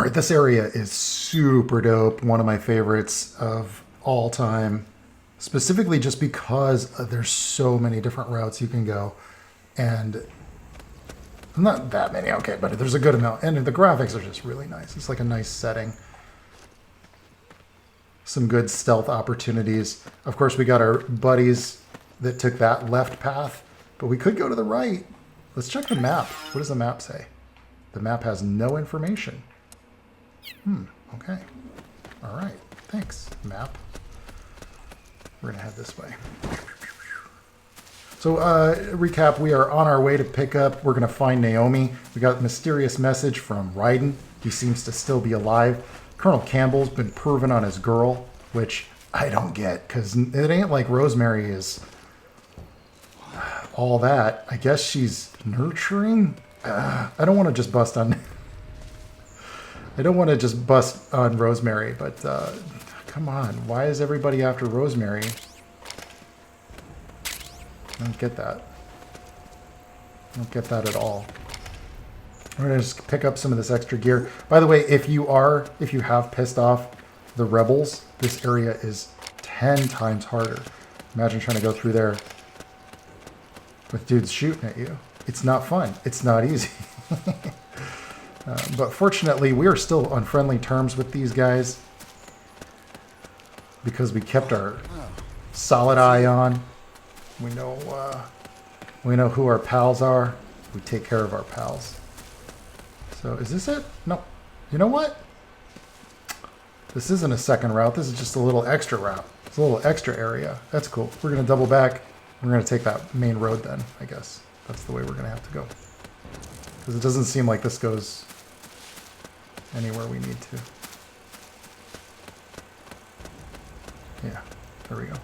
right, this area is super dope. One of my favorites of all time, specifically just because there's so many different routes you can go. And not that many, okay, but there's a good amount. And the graphics are just really nice. It's like a nice setting. Some good stealth opportunities. Of course, we got our buddies that took that left path, but we could go to the right. Let's check the map. What does the map say? The map has no information. Okay. All right. Thanks, map. We're going to head this way. So, recap, we are on our way to pick up. We're going to find Naomi. We got a mysterious message from Raiden. He seems to still be alive. Colonel Campbell's been perving on his girl, which I don't get, because it ain't like Rosemary is all that. I guess she's nurturing? I don't want to just bust on... I don't want to just bust on Rosemary, but come on. Why is everybody after Rosemary? I don't get that. I don't get that at all. We're going to just pick up some of this extra gear. By the way, if you have pissed off the rebels, this area is 10 times harder. Imagine trying to go through there with dudes shooting at you. It's not fun. It's not easy. But fortunately, we are still on friendly terms with these guys because we kept our solid eye on. We know who our pals are. We take care of our pals. So is this it? No. You know what? This isn't a second route. This is just a little extra route. It's a little extra area. That's cool. We're going to double back. We're going to take that main road then, I guess. That's the way we're going to have to go. Because it doesn't seem like this goes anywhere we need to. Yeah, there we go.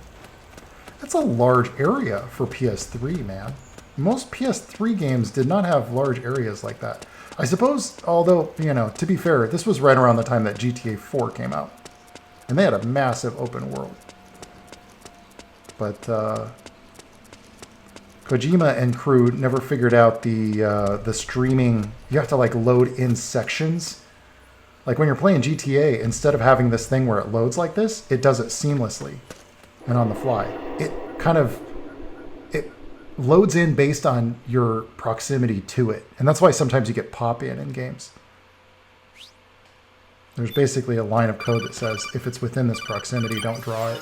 That's a large area for PS3, man. Most PS3 games did not have large areas like that. I suppose, although, to be fair, this was right around the time that GTA 4 came out. And they had a massive open world. But Kojima and crew never figured out the streaming. You have to load in sections. Like when you're playing GTA, instead of having this thing where it loads like this, it does it seamlessly and on the fly. It loads in based on your proximity to it. And that's why sometimes you get pop-in games. There's basically a line of code that says, if it's within this proximity, don't draw it.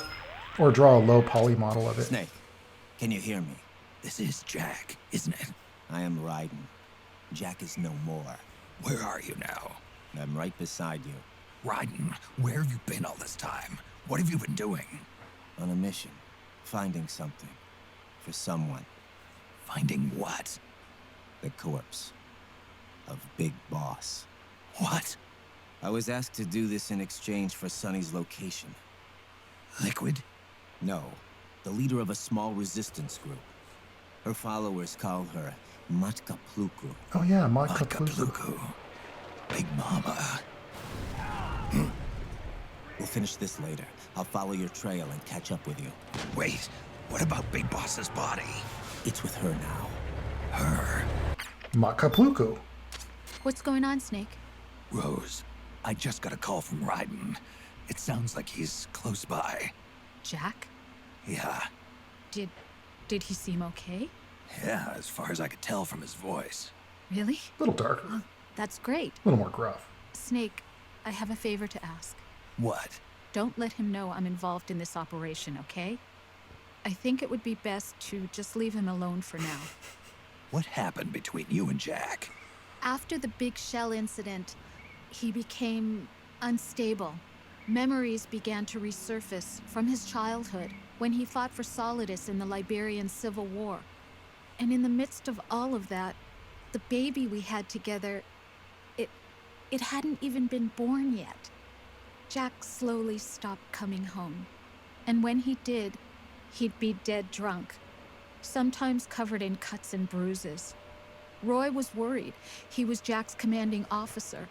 Or draw a low poly model of it. Snake, can you hear me? This is Jack, isn't it? I am Raiden. Jack is no more. Where are you now? I'm right beside you. Raiden, where have you been all this time? What have you been doing? On a mission. Finding something. For someone. Finding what? The corpse. Of Big Boss. What? I was asked to do this in exchange for Sonny's location. Liquid? No. The leader of a small resistance group. Her followers call her Matka Pluku. Oh yeah, Matka Pluku. Big Mama. We'll finish this later. I'll follow your trail and catch up with you. Wait, what about Big Boss's body? It's with her now. Her? Matka Pluku. What's going on, Snake? Rose, I just got a call from Raiden. It sounds like he's close by. Jack? Yeah. Did he seem okay? Yeah, as far as I could tell from his voice. Really? A little darker. Oh, that's great. A little more gruff. Snake, I have a favor to ask. What? Don't let him know I'm involved in this operation, okay? I think it would be best to just leave him alone for now. What happened between you and Jack? After the big shell incident, he became unstable. Memories began to resurface from his childhood when he fought for Solidus in the Liberian Civil War. And in the midst of all of that, the baby we had together, it hadn't even been born yet. Jack slowly stopped coming home. And when he did, he'd be dead drunk, sometimes covered in cuts and bruises. Roy was worried. He was Jack's commanding officer.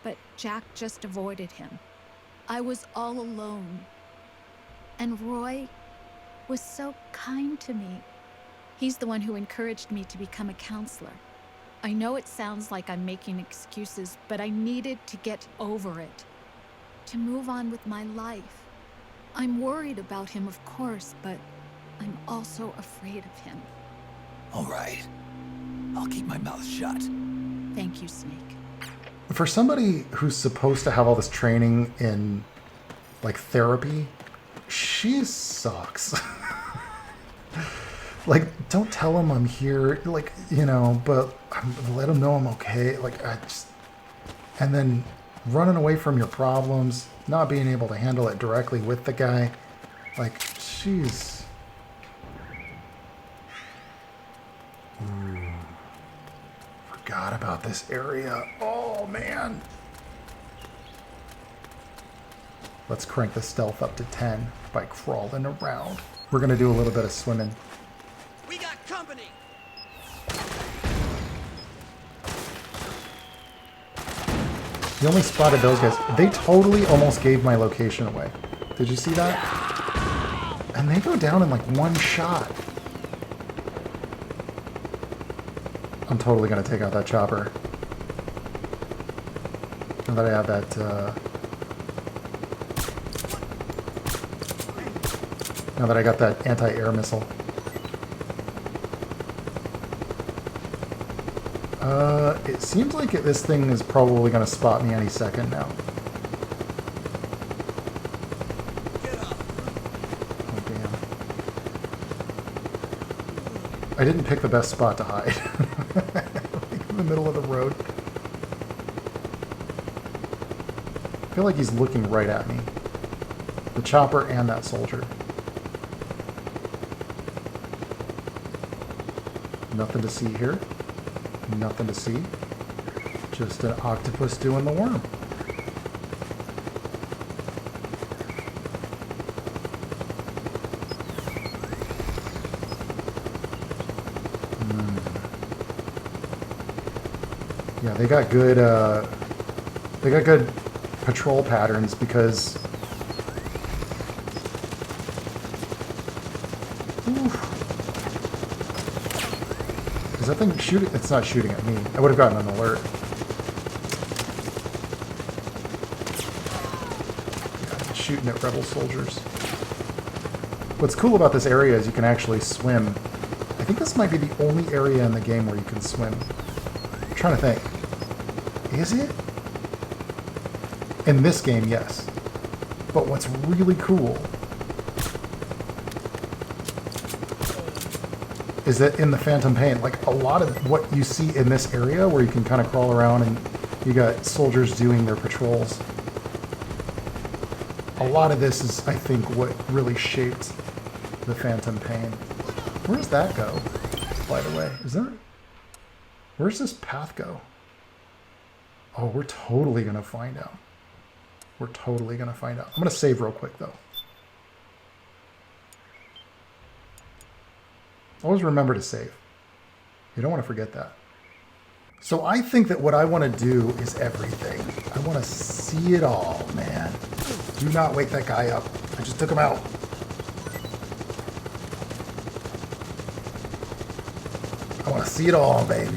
But Jack just avoided him. I was all alone. And Roy was so kind to me. He's the one who encouraged me to become a counselor. I know it sounds like I'm making excuses, but I needed to get over it. To move on with my life. I'm worried about him, of course, but I'm also afraid of him. All right. I'll keep my mouth shut. Thank you, Snake. For somebody who's supposed to have all this training in, like, therapy, she sucks. Like, don't tell him I'm here, like, you know, but let him know I'm okay. Like, and then running away from your problems, not being able to handle it directly with the guy. Like, she's... Ooh. Forgot about this area. Oh, man. Let's crank the stealth up to 10 by crawling around. We're going to do a little bit of swimming. We got company. You only spotted those guys. They totally almost gave my location away. Did you see that? And they go down in like one shot. I'm totally going to take out that chopper. Now that I have that... Now that I got that anti-air missile. It seems like this thing is probably going to spot me any second now. Oh, damn. I didn't pick the best spot to hide. Like in the middle of the road. I feel like he's looking right at me. The chopper and that soldier. Nothing to see here. Nothing to see. Just an octopus doing the worm. Yeah, they got good patrol patterns because is that thing shooting? It's not shooting at me. I would have gotten an alert. Yeah, it's shooting at rebel soldiers. What's cool about this area is you can actually swim. I think this might be the only area in the game where you can swim. I'm trying to think. Is it? In this game, yes. But what's really cool is that in the Phantom Pain, like a lot of what you see in this area where you can kind of crawl around and you got soldiers doing their patrols. A lot of this is, I think, what really shaped the Phantom Pain. Where does that go, by the way? Is there... Where's this path go? Oh, we're totally going to find out. We're totally going to find out. I'm going to save real quick, though. Always remember to save. You don't want to forget that. So I think that what I want to do is everything. I want to see it all, man. Do not wake that guy up. I just took him out. I want to see it all, baby.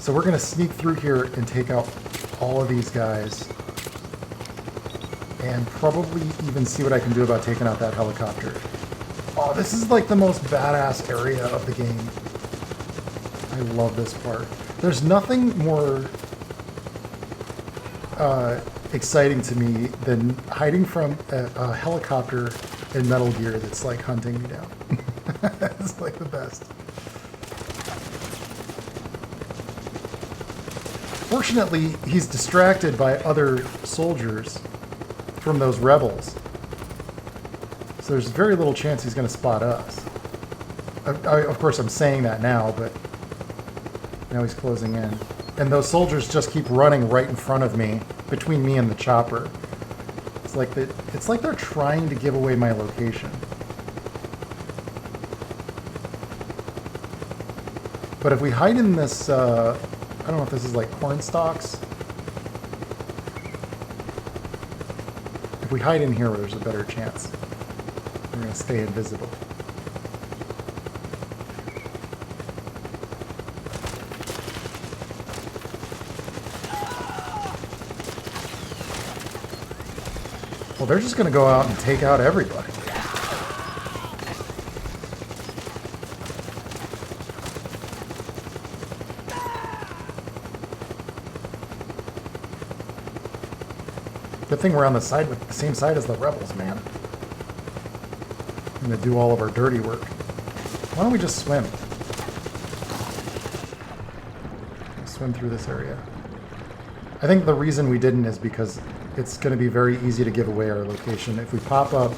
So we're going to sneak through here and take out all of these guys. And probably even see what I can do about taking out that helicopter. Oh, this is like the most badass area of the game. I love this part. There's nothing more exciting to me than hiding from a helicopter in Metal Gear that's like hunting me down. It's like the best. Fortunately, he's distracted by other soldiers from those rebels. So there's very little chance he's going to spot us. Of course, I'm saying that now, but now he's closing in. And those soldiers just keep running right in front of me, between me and the chopper. It's like they're trying to give away my location. But if we hide in this, I don't know if this is like corn stalks. If we hide in here, there's a better chance. We're going to stay invisible. Well, they're just going to go out and take out everybody. Good thing we're on the side with the same side as the rebels, man. I'm going to do all of our dirty work. Why don't we just swim? Swim through this area. I think the reason we didn't is because it's going to be very easy to give away our location. If we pop up...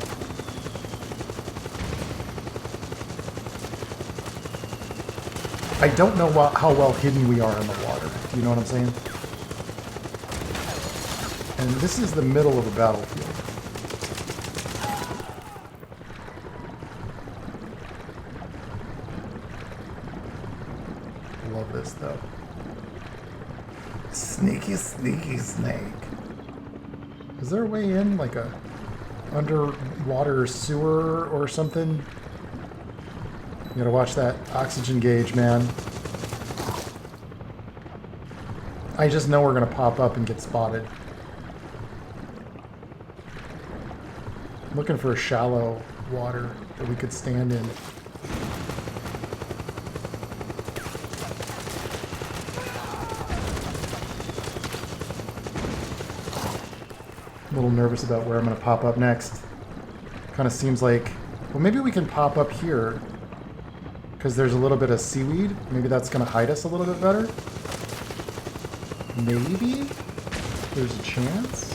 I don't know how well hidden we are in the water. Do you know what I'm saying? And this is the middle of a battlefield. Love this though. Sneaky, sneaky snake. Is there a way in, like a underwater sewer or something? You gotta watch that oxygen gauge, man. I just know we're gonna pop up and get spotted. I'm looking for a shallow water that we could stand in. A little nervous about where I'm going to pop up next. Kind of seems like, well, maybe we can pop up here because there's a little bit of seaweed. Maybe that's going to hide us a little bit better. Maybe there's a chance.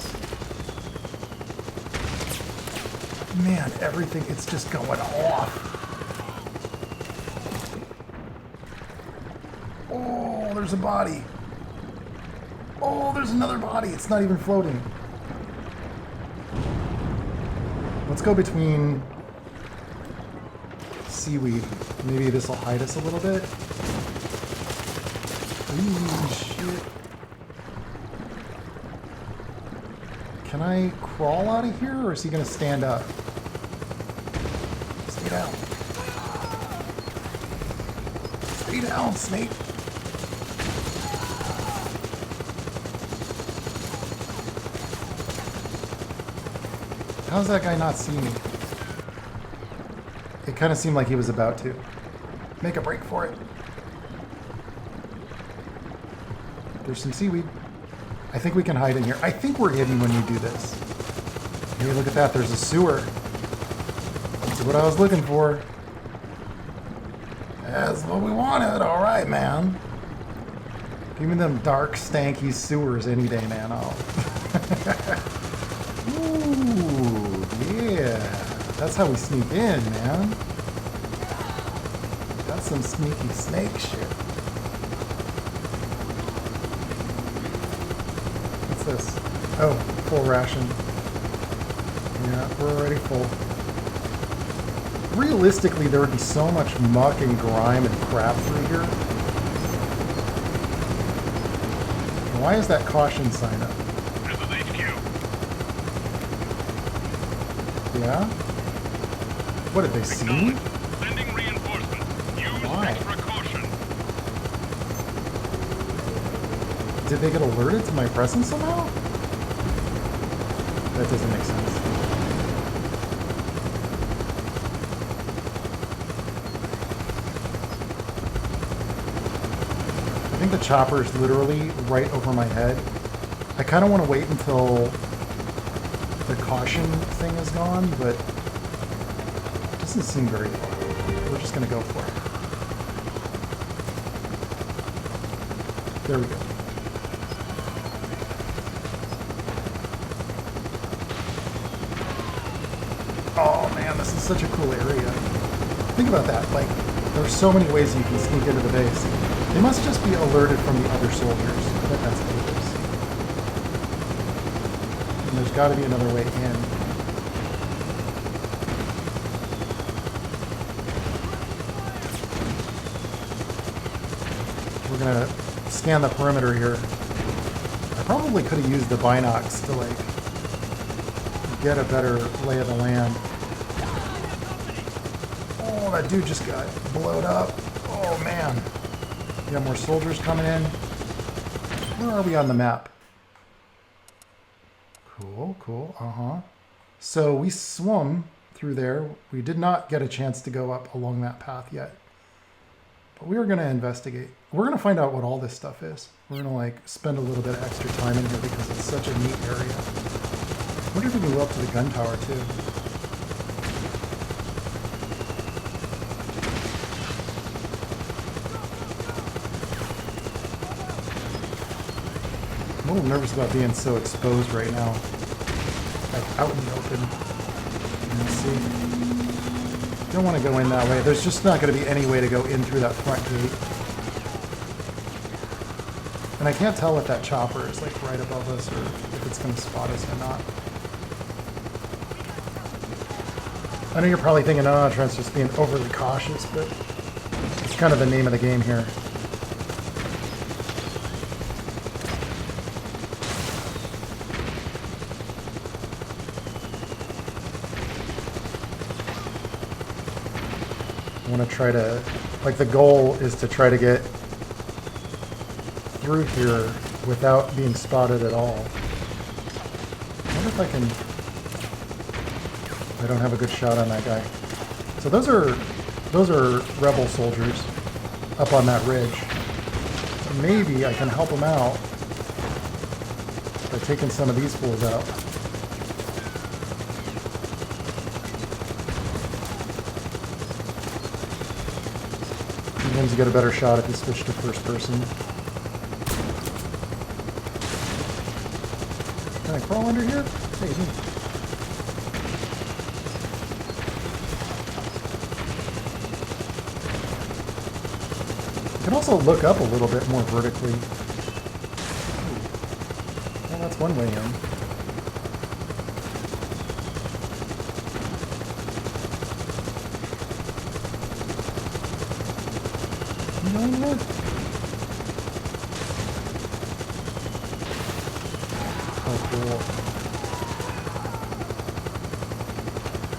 Man, everything, it's just going off. Oh, there's a body. Oh, there's another body. It's not even floating. Let's go between seaweed. Maybe this will hide us a little bit. Ooh, shit. Can I crawl out of here, or is he going to stand up? Stay down. Stay down, snake. How's that guy not see me? It kind of seemed like he was about to. Make a break for it. There's some seaweed. I think we can hide in here. I think we're hidden when we do this. Hey, look at that. There's a sewer. That's what I was looking for. That's what we wanted. All right, man. Give me them dark, stanky sewers any day, man. Ooh, yeah. That's how we sneak in, man. That's some sneaky snake shit. What's this? Oh, full ration. Yeah, we're already full. Realistically, there would be so much muck and grime and crap through here. Why is that caution sign up? This is HQ. Yeah? What, did they see me? Sending reinforcements. Use Why? extra caution. Did they get alerted to my presence somehow? That doesn't make sense. I think the chopper is literally right over my head. I kind of want to wait until the caution thing is gone, but it doesn't seem very far. We're just going to go for it. There we go. Oh man, this is such a cool area. Think about that. Like, there's so many ways you can sneak into the base. They must just be alerted from the other soldiers. I bet that's what it is. And there's got to be another way in. We're gonna scan the perimeter here. I probably could have used the binocs to like get a better lay of the land. Oh, that dude just got blowed up. Oh man. We got more soldiers coming in. Where are we on the map? Cool, cool, uh-huh. So we swum through there. We did not get a chance to go up along that path yet. But we are going to investigate. We're going to find out what all this stuff is. We're going to like spend a little bit of extra time in here because it's such a neat area. I wonder if we can go up to the gun tower too. I'm a little nervous about being so exposed right now. Like out in the open. Let's see. Don't want to go in that way. There's just not going to be any way to go in through that front gate. And I can't tell if that chopper is like right above us or if it's going to spot us or not. I know you're probably thinking, oh, Trent's just being overly cautious, but it's kind of the name of the game here. I want to try to, like the goal is to try to get through here without being spotted at all. I wonder if I can, I don't have a good shot on that guy. So those are rebel soldiers up on that ridge. So maybe I can help them out by taking some of these fools out. Sometimes you get a better shot if you switch to first person. Can I crawl under here? Maybe. You can also look up a little bit more vertically. Well, that's one way in. Oh, cool.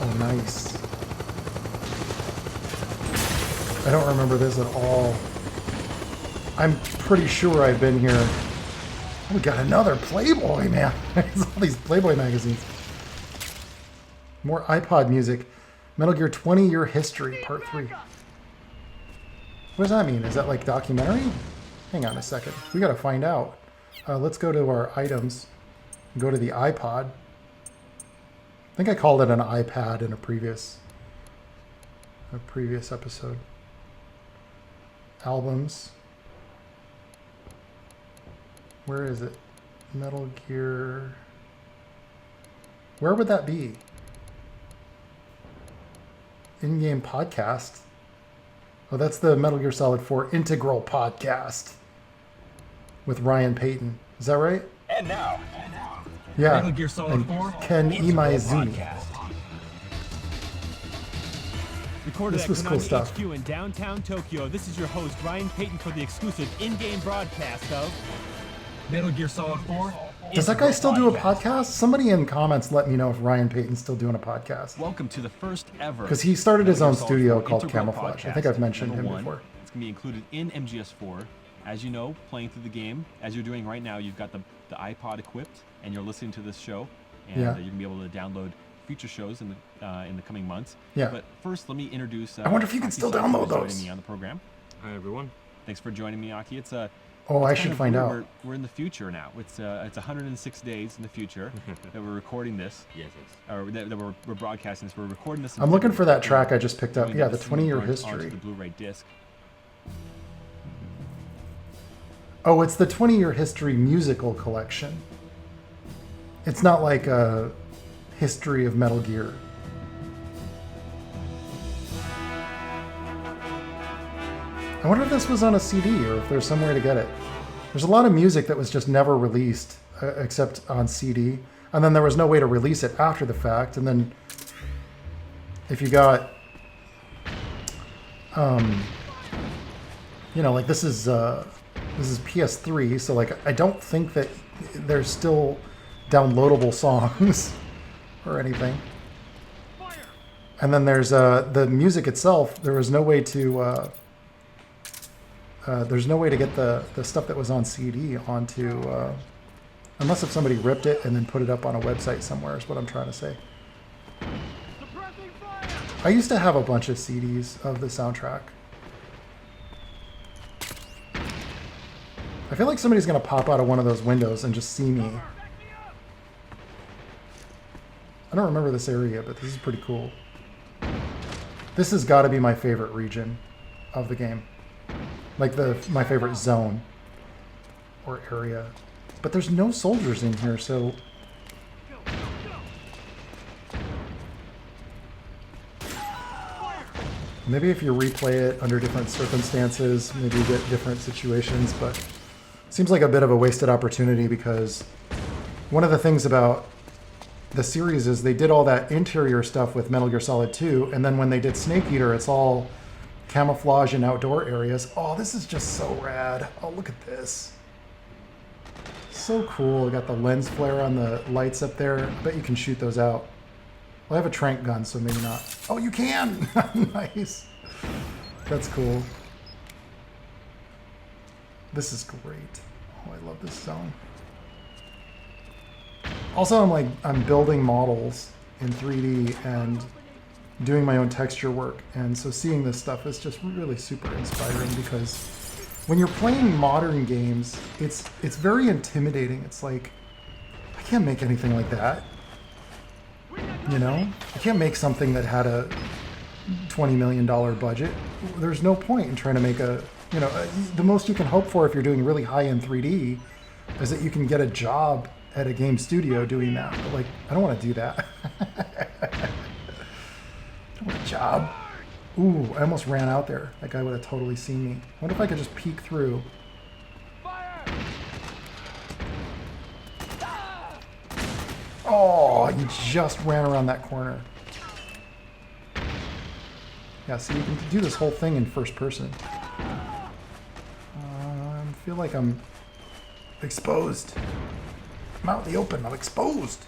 Oh, nice. I don't remember this at all. I'm pretty sure I've been here. Oh, we got another Playboy, man. There's all these Playboy magazines. More iPod music. Metal Gear 20-year history, part 3. What does that mean? Is that like documentary? Hang on a second. We gotta find out. Let's go to our items. Go to the iPod. I think I called it an iPad in a previous episode. Albums. Where is it? Metal Gear. Where would that be? In-game podcast. Oh, that's the Metal Gear Solid 4 Integral Podcast with Ryan Payton. Is that right? And now, Yeah. Metal Gear Solid 4 Ken Integral Imaizumi. Podcast. Recorded This at was cool Konami stuff. HQ in downtown Tokyo, this is your host, Ryan Payton, for the exclusive in-game broadcast of Metal Gear Solid 4. Does that guy still do a podcast? Somebody in comments let me know if Ryan Payton's still doing a podcast. Welcome to the first ever. Because he started his Metal own Gear Solid studio 4 called Integral Camoflag. I Podcast, think I've mentioned him number 1. before. It's going to be included in MGS4. As you know, playing through the game, as you're doing right now, you've got the iPod equipped, and you're listening to this show, and Yeah. you can be able to download future shows in the coming months. Yeah. But first, let me introduce. I wonder if you can still Aki-san, download who's joining those. me on the program. Hi everyone. Thanks for joining me, Aki. It's a Oh, I It's should kind of find weird. out. We're in the future now. It's 106 days in the future that we're recording this, Yes. or that we're broadcasting this. We're recording this. in I'm looking for that February, track I just picked up. doing Yeah, the this 20-year onto history. the Blu-ray disc. Oh, it's the 20-year history musical collection. It's not like a history of Metal Gear. I wonder if this was on a CD or if there's some way to get it. There's a lot of music that was just never released except on CD. And then there was no way to release it after the fact. And then if you got, you know, like this is PS3. So like, I don't think that there's still downloadable songs or anything. And then there's the music itself. There was no way to there's no way to get the stuff that was on CD onto unless if somebody ripped it and then put it up on a website somewhere is what I'm trying to say. I used to have a bunch of CDs of the soundtrack. I feel like somebody's gonna pop out of one of those windows and just see me. I don't remember this area, but this is pretty cool. This has got to be my favorite region of the game. Like my favorite zone or area. But there's no soldiers in here, so... Maybe if you replay it under different circumstances, maybe you get different situations, but it seems like a bit of a wasted opportunity because one of the things about the series is they did all that interior stuff with Metal Gear Solid 2, and then when they did Snake Eater, it's all camouflage in outdoor areas. Oh, this is just so rad. Oh, look at this. So cool. I got the lens flare on the lights up there. I bet you can shoot those out. Well, I have a tranq gun, so maybe not. Oh, you can! Nice. That's cool. This is great. Oh, I love this zone. Also, I'm building models in 3D and doing my own texture work, and so seeing this stuff is just really super inspiring because when you're playing modern games, it's very intimidating. It's like, I can't make anything like that. You know? I can't make something that had a $20 million budget. There's no point in trying to make a, you know, the most you can hope for if you're doing really high-end 3D is that you can get a job at a game studio doing that. But like, I don't want to do that. I don't want a job. Ooh, I almost ran out there. That guy would have totally seen me. I wonder if I could just peek through. Oh, you just ran around that corner. Yeah, see, you can do this whole thing in first person. I feel like I'm exposed. I'm out in the open. I'm exposed.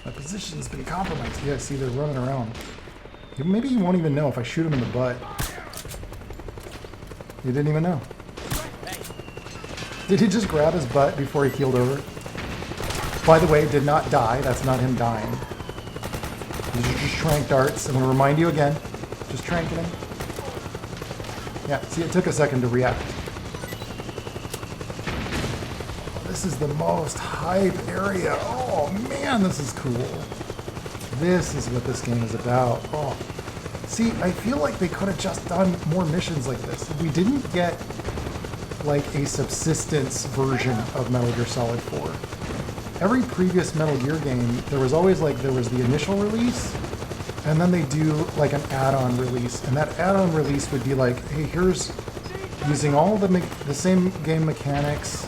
My position's been compromised. Yeah, see, they're running around. Maybe you won't even know if I shoot him in the butt. You didn't even know. Did he just grab his butt before he keeled over? By the way, did not die. That's not him dying. These are just tranq darts. I'm going to remind you again. Just tranqing him. Yeah, see, it took a second to react. This is the most hype area. Oh man, this is cool. This is what this game is about. Oh, see, I feel like they could have just done more missions like this. We didn't get like a subsistence version of Metal Gear Solid 4. Every previous Metal Gear game, there was always like, there was the initial release, and then they do like an add-on release, and that add-on release would be like, hey, here's using all the same game mechanics,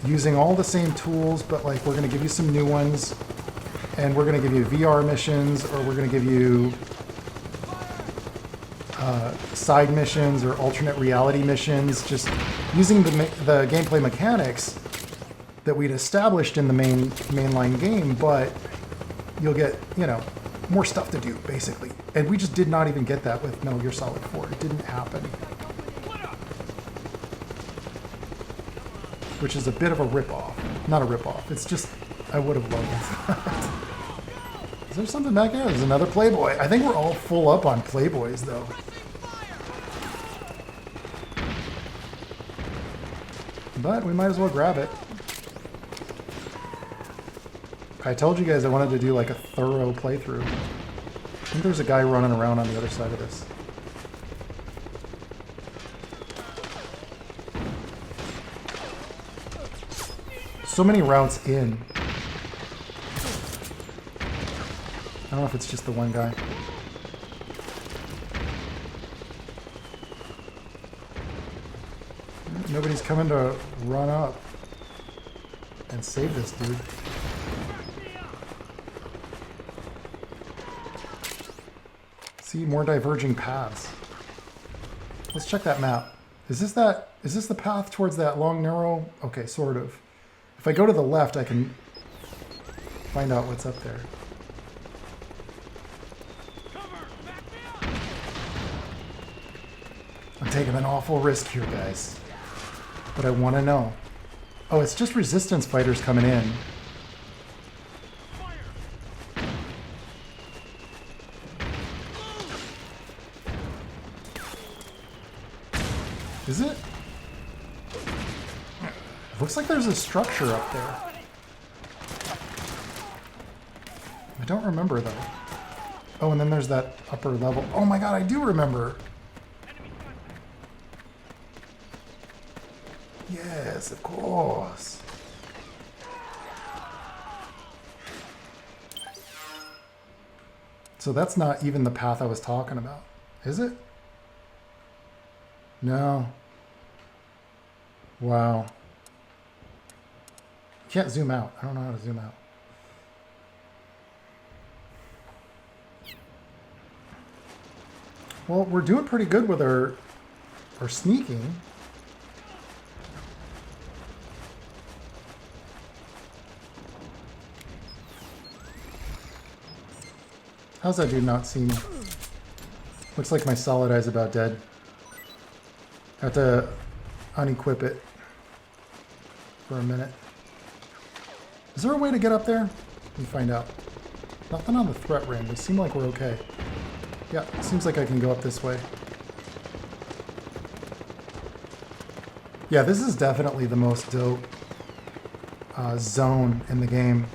using all the same tools, but like we're going to give you some new ones, and we're going to give you VR missions, or we're going to give you side missions or alternate reality missions, just using the gameplay mechanics that we'd established in the mainline game, but you'll get, you know, more stuff to do, basically. And we just did not even get that with Metal Gear Solid 4. It didn't happen. Which is a bit of a rip-off. Not a rip-off. It's just, I would have loved it. Is there something back there? There's another Playboy. I think we're all full up on Playboys, though. But we might as well grab it. I told you guys I wanted to do like a thorough playthrough. I think there's a guy running around on the other side of this. So many routes in. I don't know if it's just the one guy. Nobody's coming to run up and save this dude. See, more diverging paths. Let's check that map. Is this the path towards that long, narrow? Okay, sort of. If I go to the left, I can find out what's up there. I'm taking an awful risk here, guys. But I want to know. Oh, it's just resistance fighters coming in. Looks like there's a structure up there. I don't remember though. Oh, and then there's that upper level. Oh my god, I do remember. Yes, of course. So that's not even the path I was talking about, is it? No. Wow. Can't zoom out. I don't know how to zoom out. Well, we're doing pretty good with our sneaking. How's that dude not see me? Looks like my solid eye's about dead. I have to unequip it for a minute. Is there a way to get up there? Let me find out. Nothing on the threat ring. We seem like we're okay. Yeah, it seems like I can go up this way. Yeah, this is definitely the most dope zone in the game.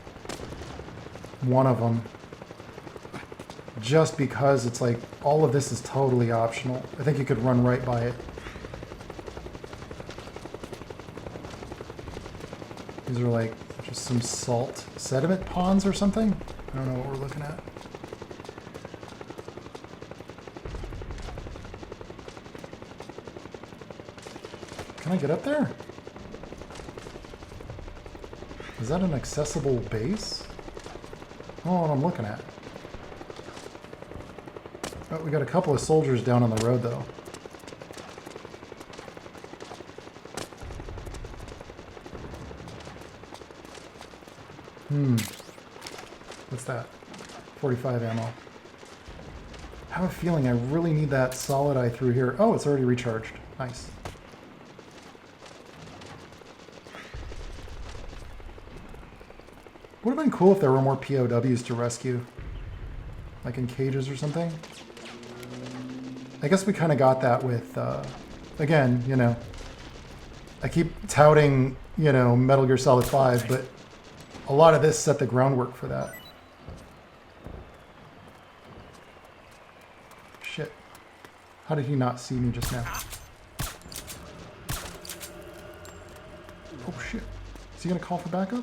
One of them. Just because it's like, all of this is totally optional. I think you could run right by it. These are like just some salt sediment ponds or something. I don't know what we're looking at. Can I get up there? Is that an accessible base? Oh, what I'm looking at. Oh, we got a couple of soldiers down on the road though. What's that? 45 ammo. I have a feeling I really need that solid eye through here. Oh, it's already recharged. Nice. Would have been cool if there were more POWs to rescue. Like in cages or something. I guess we kind of got that with, again, you know, I keep touting, you know, Metal Gear Solid 5, but a lot of this set the groundwork for that. Shit. How did he not see me just now? Oh shit. Is he gonna call for backup?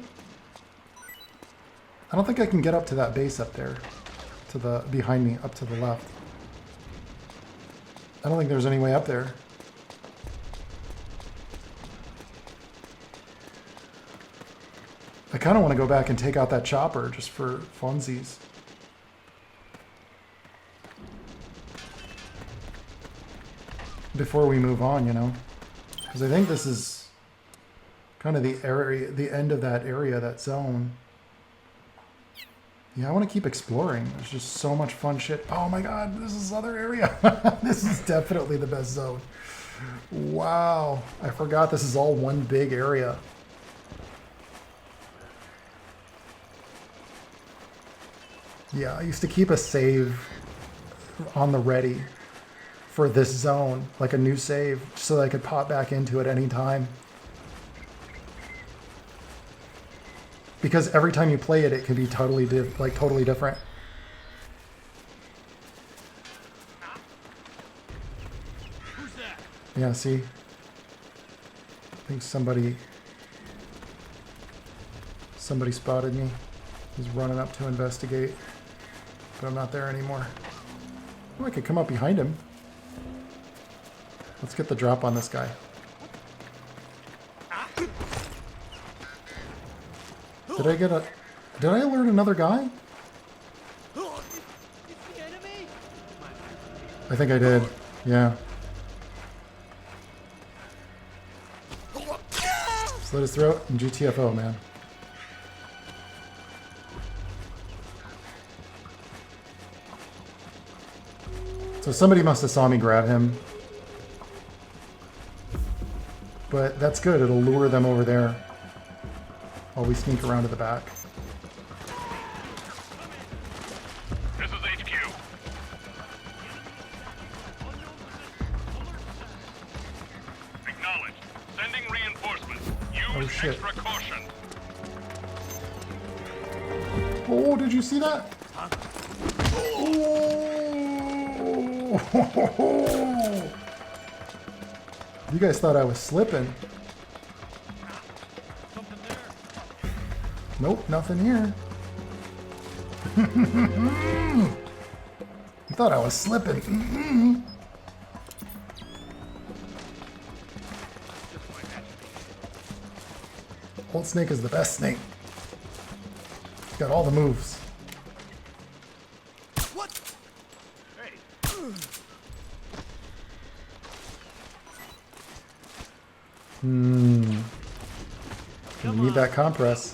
I don't think I can get up to that base up there. To the, behind me, up to the left. I don't think there's any way up there. I kind of want to go back and take out that chopper just for funsies. Before we move on, you know. Because I think this is kind of the area, the end of that area, that zone. Yeah, I want to keep exploring. There's just so much fun shit. Oh my god, this is other area. This is definitely the best zone. Wow, I forgot this is all one big area. Yeah, I used to keep a save on the ready for this zone, like a new save, so that I could pop back into it anytime. Because every time you play it, it can be totally totally different. Who's that? Yeah, see? I think somebody spotted me. He's running up to investigate. But I'm not there anymore. Oh, I could come up behind him. Let's get the drop on this guy. Did I alert another guy? I think I did. Yeah. Slit his throat and GTFO, man. So somebody must have saw me grab him. But that's good. It'll lure them over there while we sneak around to the back. This is HQ. Acknowledged. Sending reinforcements. Use Oh shit. Extra caution. Oh, did you see that? Oh. You guys thought I was slipping. Something there. Nope, nothing here. You thought I was slipping. Old Snake is the best snake. He's got all the moves. What? Hey, You need that compress.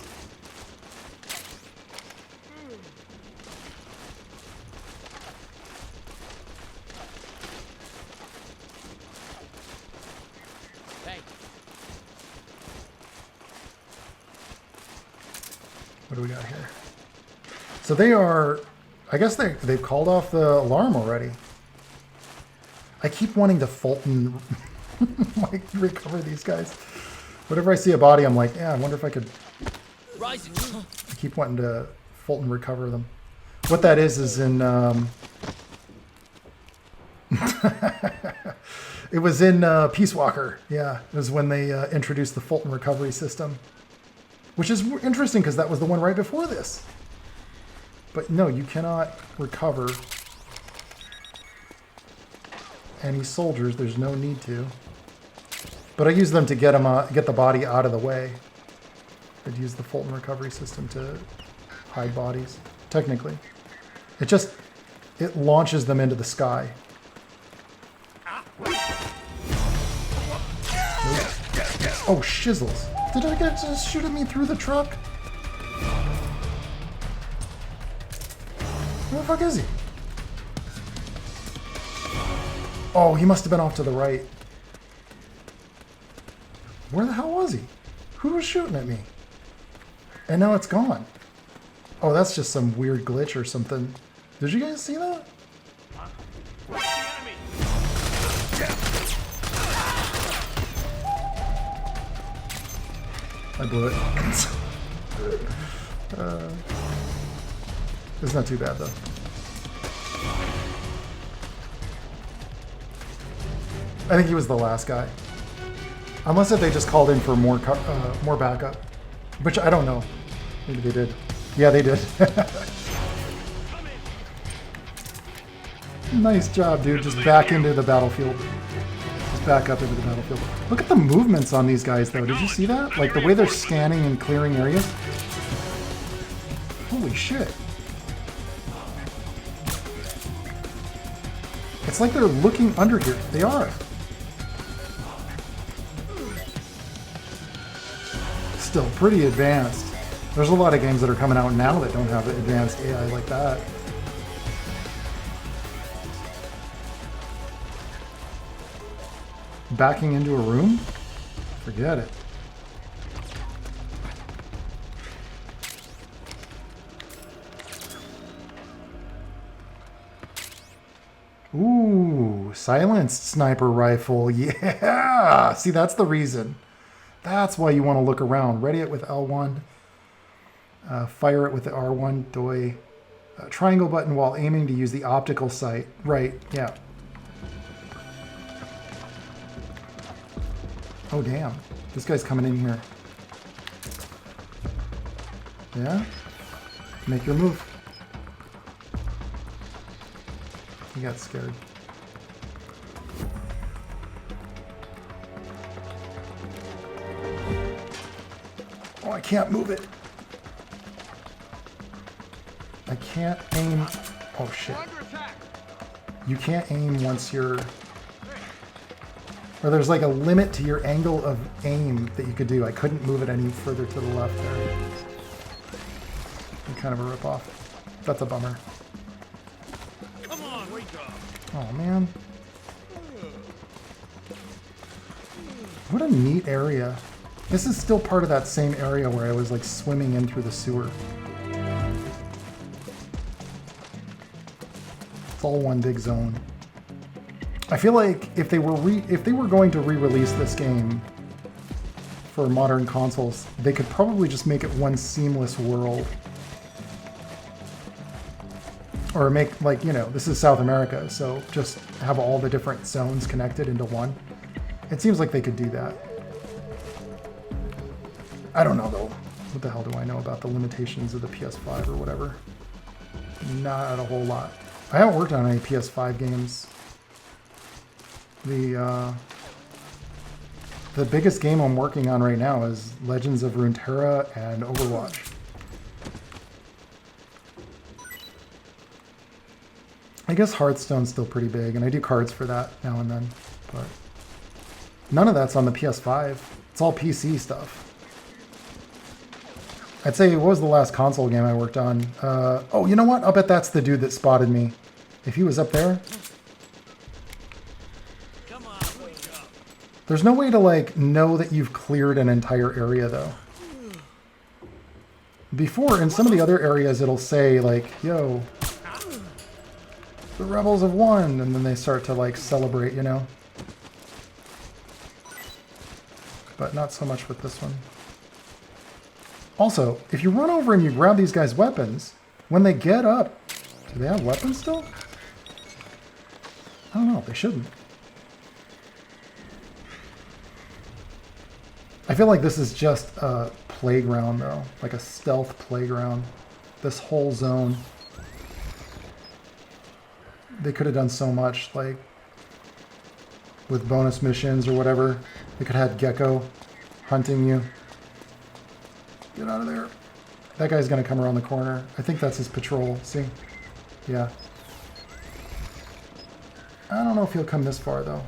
thanks. What do we got here? So they are, I guess they've called off the alarm already. I keep wanting to Fulton like recover these guys. Whenever I see a body, I'm like, yeah, I wonder if I could. Rising. I keep wanting to Fulton recover them. What that is in it was in Peace Walker. Yeah, it was when they introduced the Fulton recovery system, which is interesting because that was the one right before this. But no, you cannot recover any soldiers. There's no need to. But I use them to get the body out of the way. I'd use the Fulton recovery system to hide bodies. Technically, it launches them into the sky. Oh shizzles! Did I get to shoot at me through the truck? Where the fuck is he? Oh, he must have been off to the right. Where the hell was he? Who was shooting at me? And now it's gone. Oh, that's just some weird glitch or something. Did you guys see that? Where's the enemy? I blew it. It's not too bad though. I think he was the last guy. Unless if they just called in for more backup, which I don't know. Maybe they did. Yeah, they did. Nice job, dude. Just back into the battlefield. Just back up into the battlefield. Look at the movements on these guys, though. Did you see that? Like the way they're scanning and clearing areas. Holy shit. It's like they're looking under here. They are. Still pretty advanced. There's a lot of games that are coming out now that don't have advanced AI like that. Backing into a room? Forget it. Ooh, silenced sniper rifle. Yeah! See, that's the reason. That's why you want to look around. Ready it with L1. Fire it with the R1. Doi. Triangle button while aiming to use the optical sight. Right, yeah. Oh, damn. This guy's coming in here. Yeah? Make your move. He got scared. Oh, I can't move it. I can't aim. Oh, shit. You can't aim once you're... Or there's like a limit to your angle of aim that you could do. I couldn't move it any further to the left there. Kind of a ripoff. That's a bummer. Come on, wake up. Oh, man. What a neat area. This is still part of that same area where I was like swimming in through the sewer. It's all one big zone. I feel like if they were going to re-release this game for modern consoles, they could probably just make it one seamless world. Or make, like, you know, this is South America, so just have all the different zones connected into one. It seems like they could do that. I don't know, though. What the hell do I know about the limitations of the PS5 or whatever? Not a whole lot. I haven't worked on any PS5 games. The biggest game I'm working on right now is Legends of Runeterra and Overwatch. I guess Hearthstone's still pretty big, and I do cards for that now and then, but none of that's on the PS5. It's all PC stuff. I'd say, what was the last console game I worked on? Oh, you know what? I'll bet that's the dude that spotted me. If he was up there. Come on, wake up. There's no way to, like, know that you've cleared an entire area, though. Before, in some of the other areas, it'll say, like, yo, the rebels have won, and then they start to, like, celebrate, you know? But not so much with this one. Also, if you run over and you grab these guys' weapons, when they get up, do they have weapons still? I don't know, they shouldn't. I feel like this is just a playground, though, like a stealth playground. This whole zone. They could have done so much, like, with bonus missions or whatever. They could have had Gecko hunting you. Get out of there. That guy's going to come around the corner. I think that's his patrol. See? Yeah. I don't know if he'll come this far, though.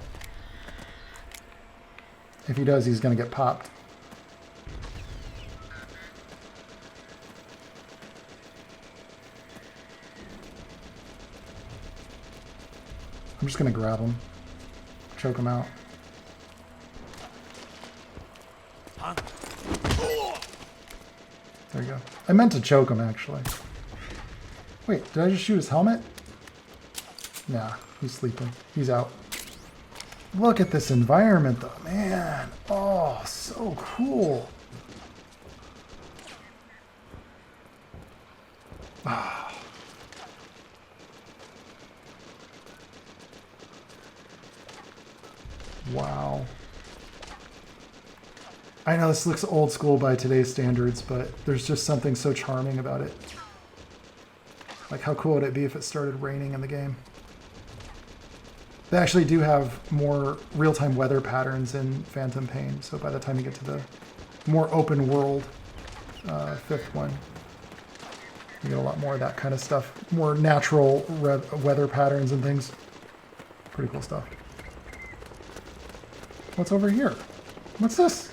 If he does, he's going to get popped. I'm just going to grab him. Choke him out. Huh? There you go. I meant to choke him, actually. Wait, did I just shoot his helmet? Nah, he's sleeping. He's out. Look at this environment, though, man. Oh, so cool. Ah. Wow. I know this looks old school by today's standards, but there's just something so charming about it. Like, how cool would it be if it started raining in the game? They actually do have more real-time weather patterns in Phantom Pain, so by the time you get to the more open world fifth one, you get a lot more of that kind of stuff. More natural weather patterns and things. Pretty cool stuff. What's over here? What's this?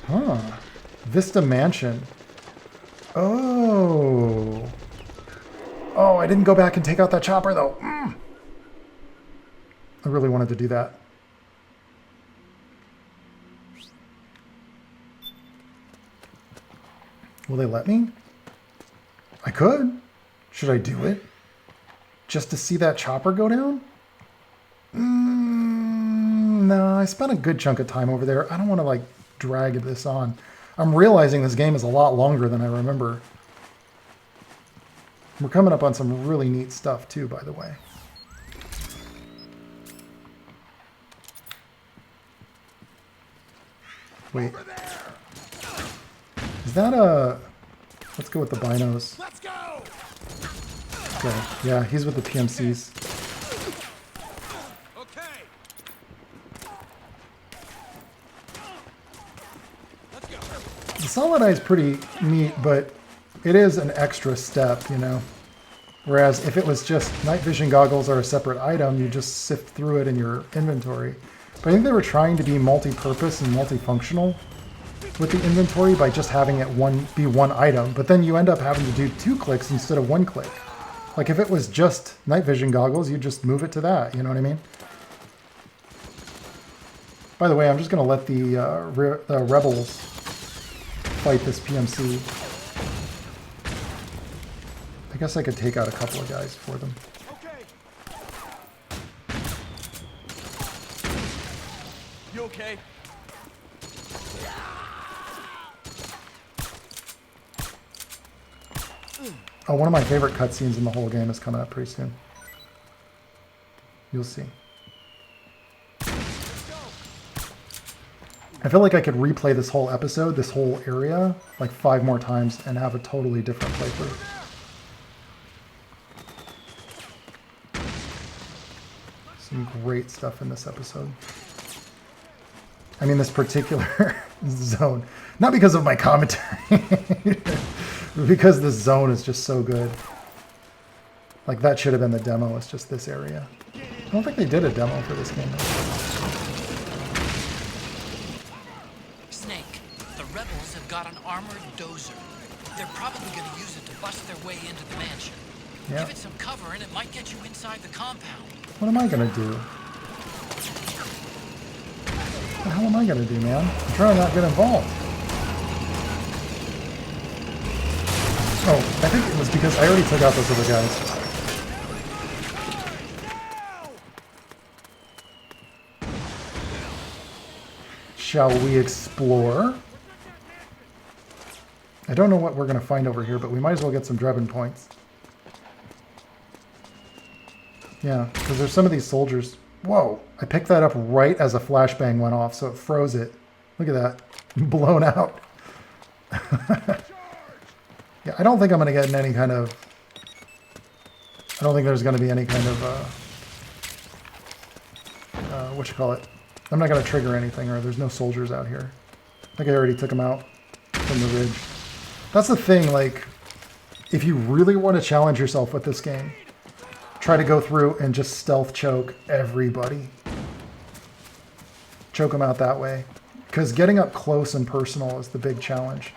Huh. Vista Mansion. Oh. Oh, I didn't go back and take out that chopper, though. Mm. I really wanted to do that. Will they let me? I could. Should I do it? Just to see that chopper go down? No, I spent a good chunk of time over there. I don't want to, like, drag this on. I'm realizing this game is a lot longer than I remember. We're coming up on some really neat stuff, too, by the way. Wait. Is that a... Let's go with the binos. Let's go! Okay, yeah, he's with the PMCs. Okay. Let's go. The solid eye is pretty neat, but it is an extra step, you know? Whereas if it was just night vision goggles are a separate item, you just sift through it in your inventory. But I think they were trying to be multi-purpose and multifunctional with the inventory by just having it be one item, but then you end up having to do 2 clicks instead of 1 click. Like if it was just night vision goggles, you just move it to that, you know what I mean? By the way, I'm just going to let the rebels fight this PMC. I guess I could take out a couple of guys for them. Okay. You okay? Oh, one of my favorite cutscenes in the whole game is coming up pretty soon. You'll see. I feel like I could replay this whole episode, this whole area, like 5 more times and have a totally different playthrough. Some great stuff in this episode. I mean, this particular zone. Not because of my commentary, but because this zone is just so good. Like, that should have been the demo, it's just this area. I don't think they did a demo for this game, though. Snake, the rebels have got an armored dozer. They're probably going to use it to bust their way into the mansion. Yeah. Give it some cover and it might get you inside the compound. What am I gonna do? What the hell am I gonna do, man? I'm trying to not get involved. Oh, I think it was because I already took out those other guys. Shall we explore? I don't know what we're gonna find over here, but we might as well get some Drebin points. Yeah, because there's some of these soldiers. Whoa, I picked that up right as a flashbang went off, so it froze it. Look at that. Blown out. Yeah, I don't think I'm going to get in any kind of... I don't think there's going to be any kind of... what you call it? I'm not going to trigger anything, or there's no soldiers out here. I think I already took them out from the ridge. That's the thing, like, if you really want to challenge yourself with this game, try to go through and just stealth choke everybody. Choke them out that way. Because getting up close and personal is the big challenge.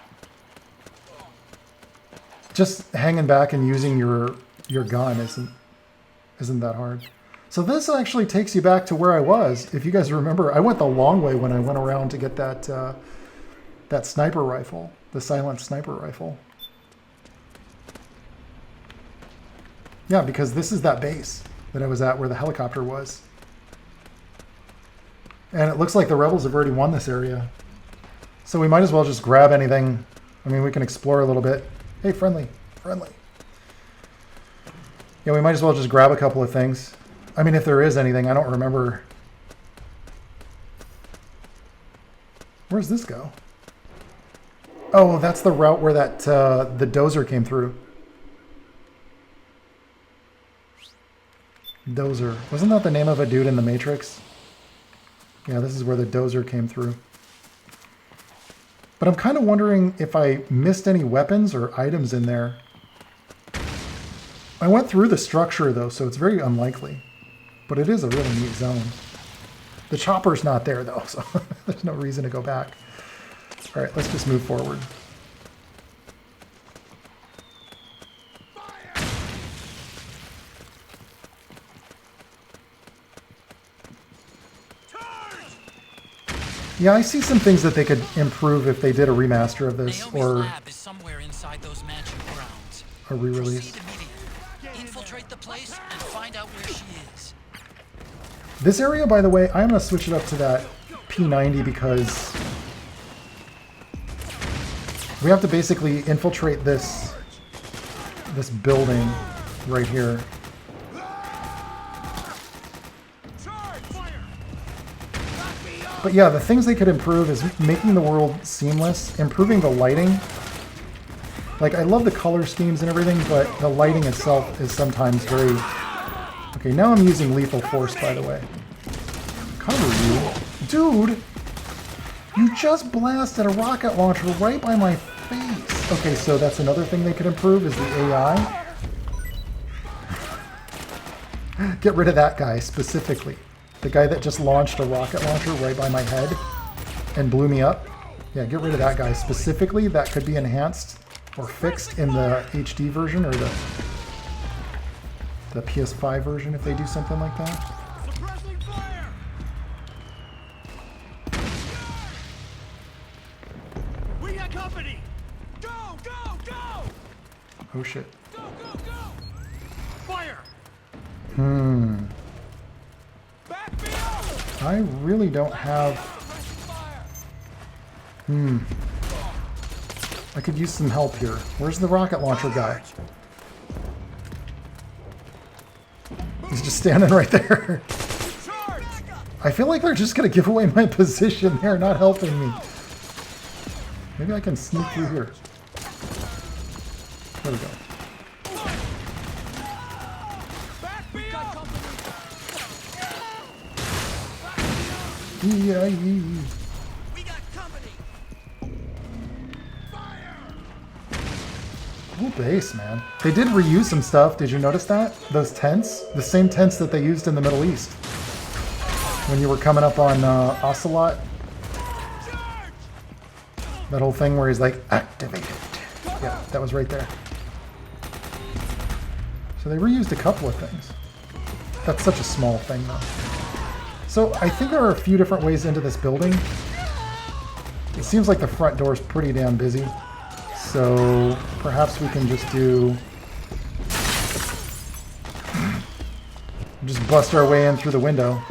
Just hanging back and using your gun isn't that hard. So this actually takes you back to where I was. If you guys remember, I went the long way when I went around to get that that sniper rifle, the silent sniper rifle. Yeah, because this is that base that I was at where the helicopter was. And it looks like the rebels have already won this area. So we might as well just grab anything. I mean, we can explore a little bit. Hey, friendly, friendly. Yeah, we might as well just grab a couple of things. I mean, if there is anything, I don't remember. Where's this go? Oh, that's the route where that the dozer came through. Dozer. Wasn't that the name of a dude in the Matrix? Yeah, this is where the dozer came through. But I'm kind of wondering if I missed any weapons or items in there. I went through the structure, though, so it's very unlikely. But it is a really neat zone. The chopper's not there, though, so there's no reason to go back. All right, let's just move forward. Yeah, I see some things that they could improve if they did a remaster of this, Naomi's or lab is somewhere inside those mansion grounds. a re-release. Proceed immediately. Infiltrate the place and find out where she is. This area, by the way, I'm going to switch it up to that P90 because we have to basically infiltrate this building right here. But yeah, the things they could improve is making the world seamless, improving the lighting. Like, I love the color schemes and everything, but the lighting itself is sometimes very... Okay, now I'm using lethal force, by the way. Cover you. Dude! You just blasted a rocket launcher right by my face. Okay, so that's another thing they could improve is the AI. Get rid of that guy, specifically. The guy that just launched a rocket launcher right by my head and blew me up. Yeah, get rid of that guy. Specifically, that could be enhanced or fixed in the HD version or the PS5 version if they do something like that. Suppressing fire! We got company! Go, go, go! Oh shit. Go, go, go! Fire! I really don't have... I could use some help here. Where's the rocket launcher guy? He's just standing right there. I feel like they're just gonna give away my position. They're not helping me. Maybe I can sneak through here. There we go. Yeah. We got company. Cool base, man. They did reuse some stuff. Did you notice that? Those tents? The same tents that they used in the Middle East. When you were coming up on Ocelot. That whole thing where he's like, activated. Yeah, that was right there. So they reused a couple of things. That's such a small thing, though. So I think there are a few different ways into this building. It seems like the front door is pretty damn busy. So perhaps we can just do... just bust our way in through the window.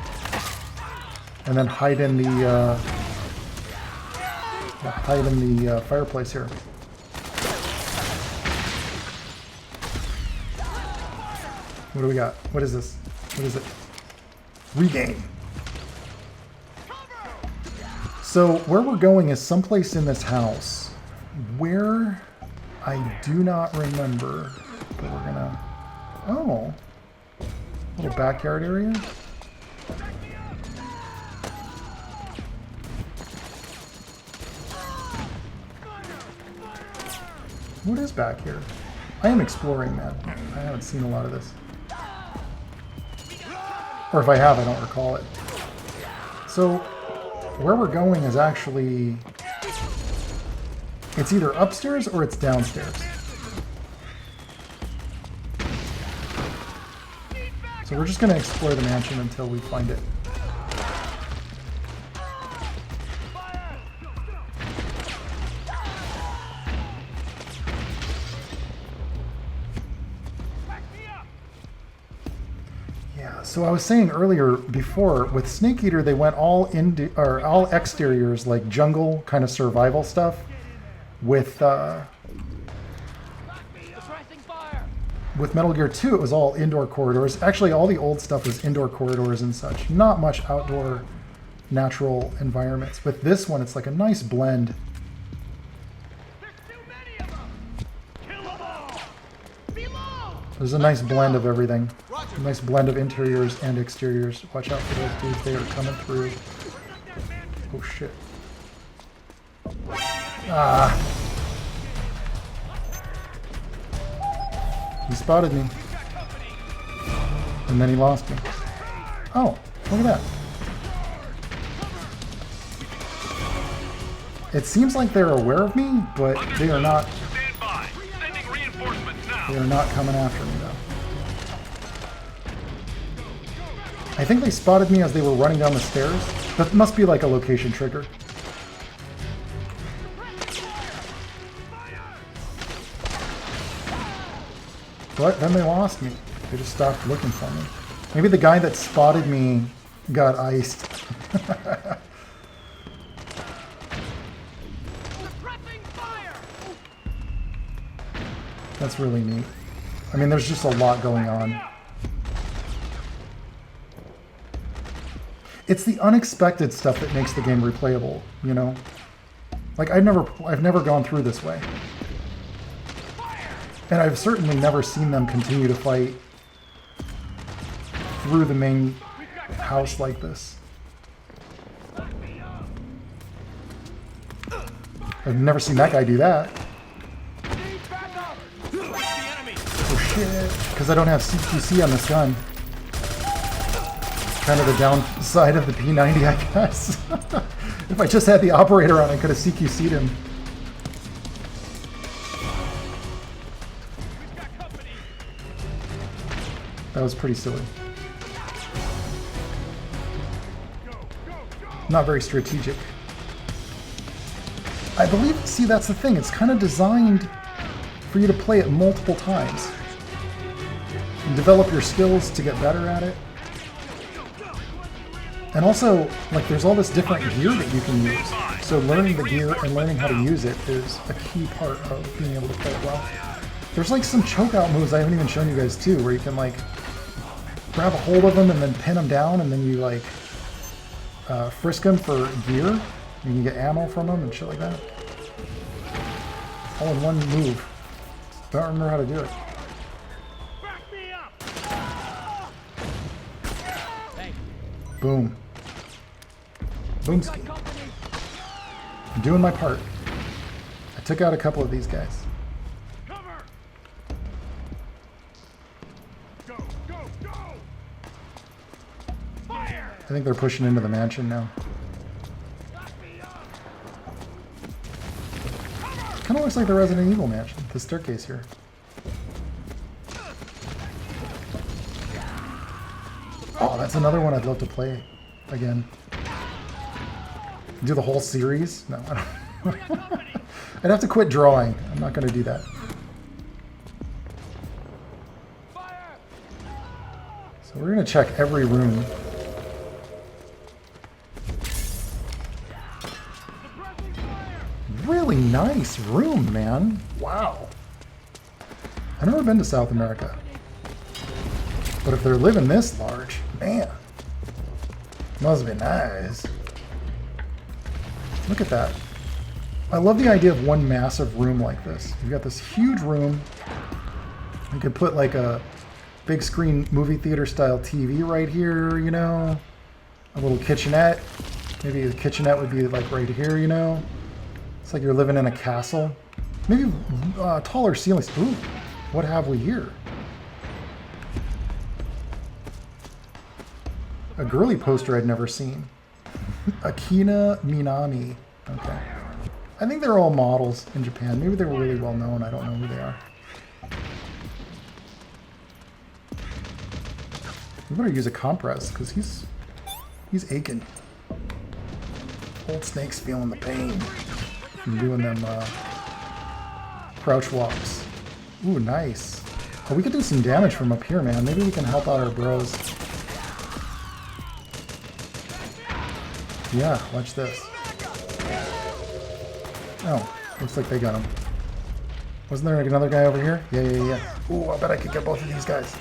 And then hide in the fireplace here. What do we got? What is this? What is it? Regain. So where we're going is someplace in this house where I do not remember, but we're gonna... Oh, little backyard area. What is back here? I am exploring, man. I haven't seen a lot of this. Or if I have, I don't recall it. So, where we're going is actually... it's either upstairs or it's downstairs. So we're just going to explore the mansion until we find it. So I was saying earlier before with Snake Eater they went all exteriors like jungle kind of survival stuff. With Metal Gear 2 it was all indoor corridors. Actually all the old stuff was indoor corridors and such. Not much outdoor natural environments. With this one it's like a nice blend. There's a nice blend of everything. A nice blend of interiors and exteriors. Watch out for those dudes. They are coming through. Oh shit. Ah. He spotted me. And then he lost me. Oh, look at that. It seems like they're aware of me, but they are not. They are not coming after me, though. I think they spotted me as they were running down the stairs. That must be like a location trigger. But then they lost me. They just stopped looking for me. Maybe the guy that spotted me got iced. That's really neat. I mean, there's just a lot going on. It's the unexpected stuff that makes the game replayable, you know? Like, I've never gone through this way. And I've certainly never seen them continue to fight through the main house like this. I've never seen that guy do that. Oh shit, because I don't have CQC on this gun. Kind of the downside of the P90, I guess. If I just had the operator on, I could have CQC'd him. That was pretty silly. Not very strategic. I believe, see, that's the thing. It's kind of designed for you to play it multiple times. And develop your skills to get better at it. And also, like, there's all this different gear that you can use. So learning the gear and learning how to use it is a key part of being able to play it well. There's like some choke out moves I haven't even shown you guys too, where you can like grab a hold of them and then pin them down, and then you like frisk them for gear. You can get ammo from them and shit like that. All in one move. Don't remember how to do it. Back me up! Boom. Boomski. I'm doing my part. I took out a couple of these guys. Cover! Go, go, go! Fire! I think they're pushing into the mansion now. Back me up! Kind of looks like the Resident Evil mansion, the staircase here. Oh, that's another one I'd love to play again. Do the whole series? No, I don't. I'd have to quit drawing. I'm not going to do that. So we're going to check every room. Really nice room, man. Wow. I've never been to South America. But if they're living this large, man, must be nice. Look at that. I love the idea of one massive room like this. You've got this huge room. You could put like a big screen movie theater style TV right here, you know. A little kitchenette. Maybe the kitchenette would be like right here, you know. It's like you're living in a castle. Maybe taller ceilings. Ooh, what have we here? A girly poster I'd never seen. Akina Minami. Okay. I think they're all models in Japan. Maybe they were really well known. I don't know who they are. We better use a compress because he's aching. Old Snake's feeling the pain from doing them crouch walks. Ooh, nice. Oh, we could do some damage from up here, man. Maybe we can help out our bros. Yeah, watch this. Oh, looks like they got him. Wasn't there like another guy over here? Yeah. Ooh, I bet I could get both of these guys.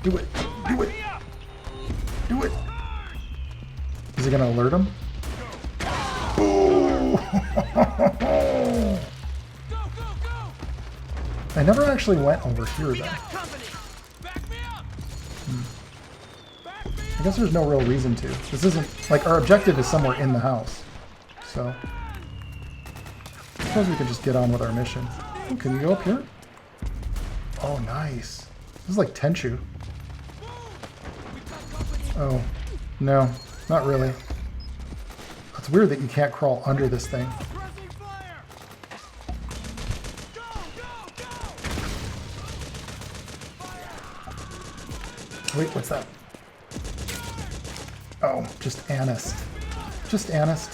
Do it. Do it. Do it. Is it gonna alert him? Ooh. I never actually went over here though. I guess there's no real reason to. This isn't, like, our objective is somewhere in the house. So, I suppose we could just get on with our mission. Oh, can you go up here? Oh, nice. This is like Tenchu. Oh, no, not really. It's weird that you can't crawl under this thing. Wait, what's that? Oh, just Anist. Just Anist.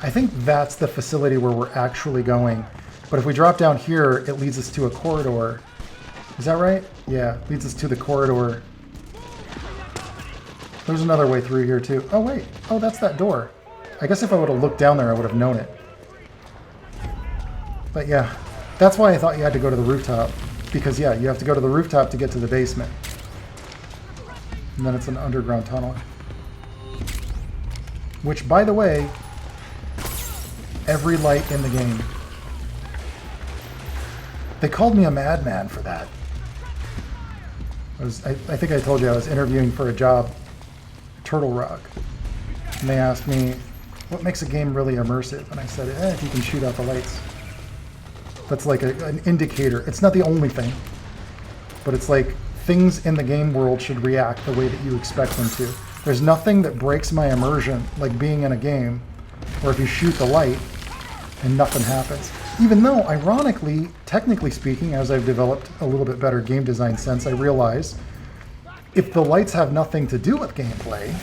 I think that's the facility where we're actually going. But if we drop down here, it leads us to a corridor. Is that right? Yeah, leads us to the corridor. There's another way through here too. Oh wait, oh that's that door. I guess if I would have looked down there, I would have known it. But yeah, that's why I thought you had to go to the rooftop. Because yeah, you have to go to the rooftop to get to the basement. And then it's an underground tunnel. Which, by the way, every light in the game. They called me a madman for that. I think I told you I was interviewing for a job, Turtle Rock. And they asked me, what makes a game really immersive? And I said, if you can shoot out the lights. That's like an indicator. It's not the only thing. But it's like, things in the game world should react the way that you expect them to. There's nothing that breaks my immersion like being in a game where if you shoot the light and nothing happens. Even though, ironically, technically speaking, as I've developed a little bit better game design sense, I realize if the lights have nothing to do with gameplay,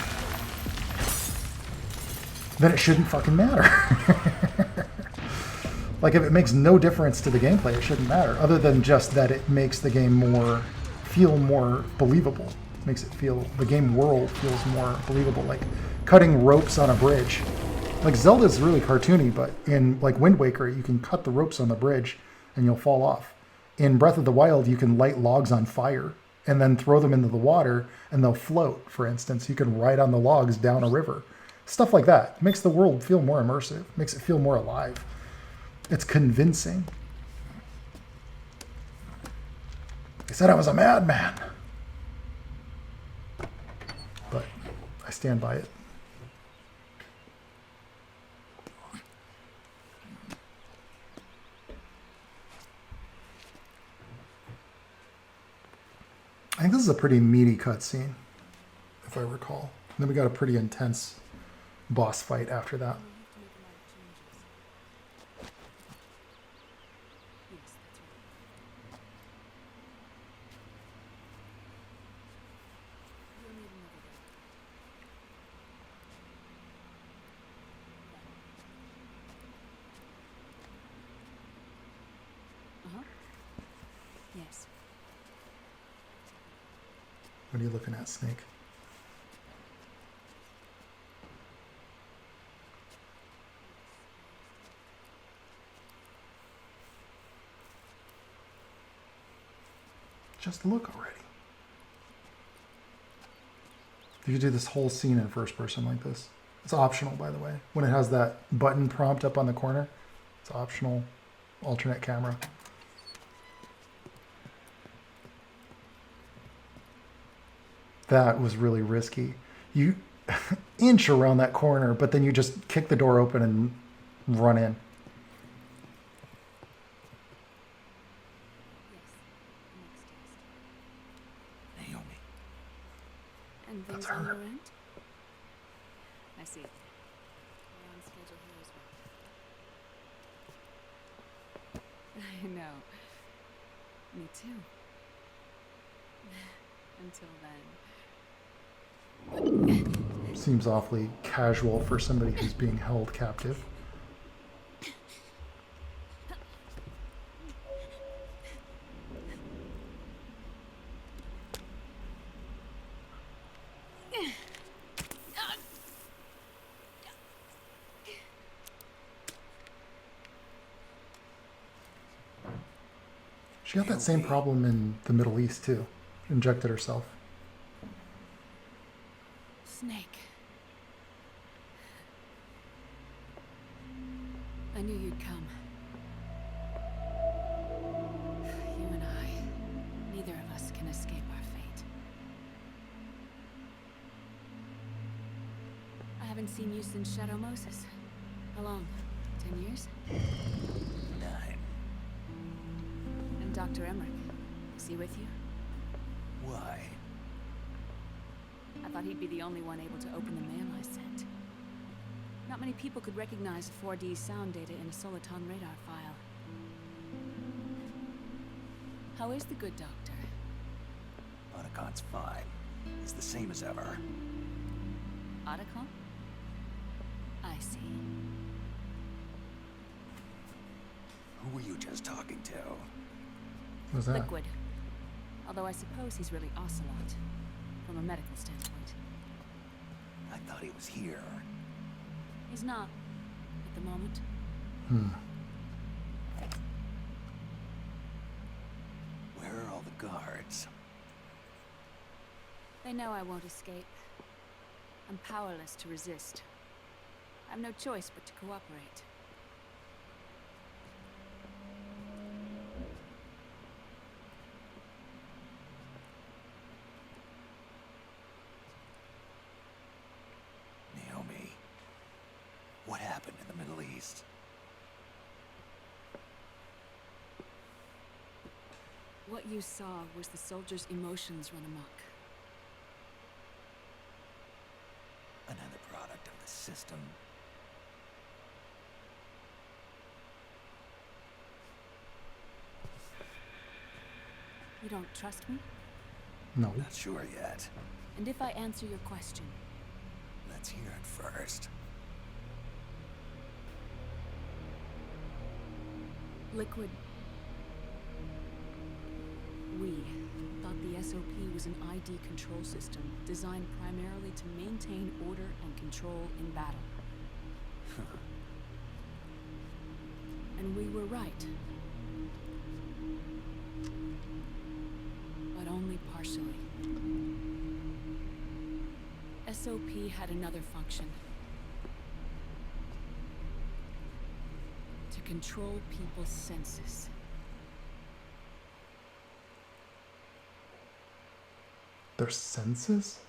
then it shouldn't fucking matter. Like if it makes no difference to the gameplay, it shouldn't matter, other than just that it makes the game feel more believable. Makes it feel, the game world feels more believable, like cutting ropes on a bridge. Like Zelda's really cartoony, but in like Wind Waker, you can cut the ropes on the bridge and you'll fall off. In Breath of the Wild, you can light logs on fire and then throw them into the water and they'll float, for instance. You can ride on the logs down a river. Stuff like that makes the world feel more immersive, makes it feel more alive. It's convincing. They said I was a madman, but I stand by it. I think this is a pretty meaty cutscene, if I recall. And then we got a pretty intense boss fight after that. Yes. What are you looking at, Snake? Just look already. You could do this whole scene in first person like this. It's optional, by the way. When it has that button prompt up on the corner, it's optional alternate camera. That was really risky. You inch around that corner, but then you just kick the door open and run in. Naomi. And things That's on her. your end? I see. We're on schedule here as well. I know. Me too. Until then. Seems awfully casual for somebody who's being held captive. She got that same problem in the Middle East too. Injected herself. Snake. I knew you'd come. You and I, neither of us can escape our fate. I haven't seen you since Shadow Moses. How long? 10 years? 9. And Dr. Emmerich, is he with you? Why? I thought he'd be the only one able to open the mail I sent. Not many people could recognize 4D sound data in a soliton radar file. How is the good doctor? Otacon's fine. He's the same as ever. Otacon? I see. Who were you just talking to? What's that? Liquid. Although I suppose he's really ocelot, from a medical standpoint. I thought he was here. He's not, at the moment. Where are all the guards? They know I won't escape. I'm powerless to resist. I have no choice but to cooperate. Naomi, what happened in the Middle East? What you saw was the soldiers' emotions run amok. Another product of the system. You don't trust me? No. Not sure yet. And if I answer your question, Let's hear it first. Liquid... We thought the SOP was an ID control system designed primarily to maintain order and control in battle. And we were right. But only partially. SOP had another function. To control people's senses. Their senses?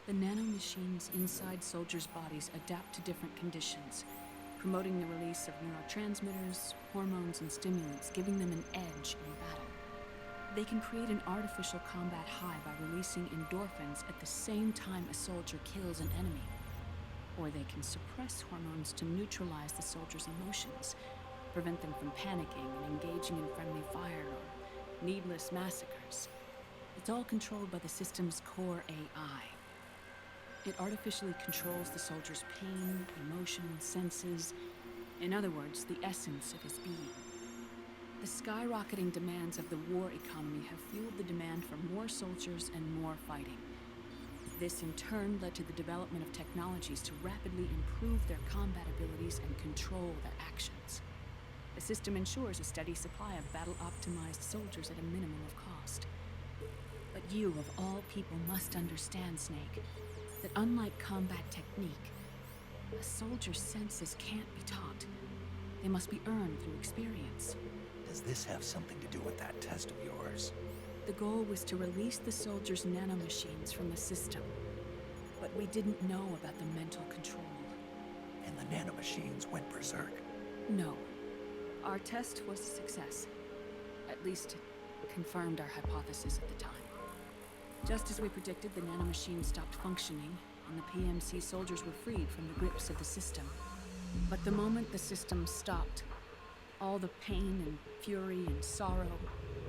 The nanomachines inside soldiers' bodies adapt to different conditions, promoting the release of neurotransmitters, hormones, and stimulants, giving them an edge in battle. They can create an artificial combat high by releasing endorphins at the same time a soldier kills an enemy. Or they can suppress hormones to neutralize the soldier's emotions, prevent them from panicking and engaging in friendly fire or needless massacres. It's all controlled by the system's core AI. It artificially controls the soldier's pain, emotion, senses. In other words, the essence of his being. The skyrocketing demands of the war economy have fueled the demand for more soldiers and more fighting. This in turn led to the development of technologies to rapidly improve their combat abilities and control their actions. The system ensures a steady supply of battle-optimized soldiers at a minimum of cost. But you, of all people, must understand, Snake, that unlike combat technique, a soldier's senses can't be taught. They must be earned through experience. Does this have something to do with that test of yours? The goal was to release the soldiers' nanomachines from the system, but we didn't know about the mental control. And the nanomachines went berserk? No. Our test was a success. At least it confirmed our hypothesis at the time. Just as we predicted, the nanomachines stopped functioning, and the PMC soldiers were freed from the grips of the system. But the moment the system stopped, all the pain and fury and sorrow,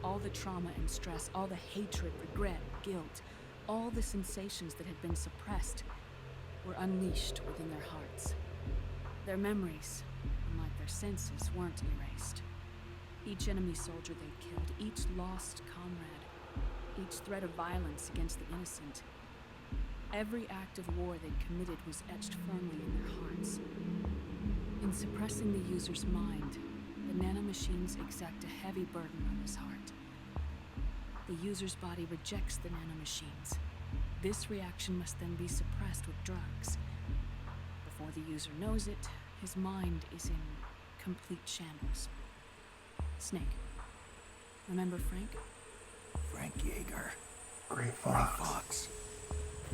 all the trauma and stress, all the hatred, regret, guilt, all the sensations that had been suppressed were unleashed within their hearts. Their memories, unlike their senses, weren't erased. Each enemy soldier they'd killed, each lost comrade, each threat of violence against the innocent, every act of war they'd committed was etched firmly in their hearts. In suppressing the user's mind, the nanomachines exact a heavy burden on his heart. The user's body rejects the nanomachines. This reaction must then be suppressed with drugs. Before the user knows it, his mind is in complete shambles. Snake. Remember Frank? Frank Yeager. Gray Fox. Fox.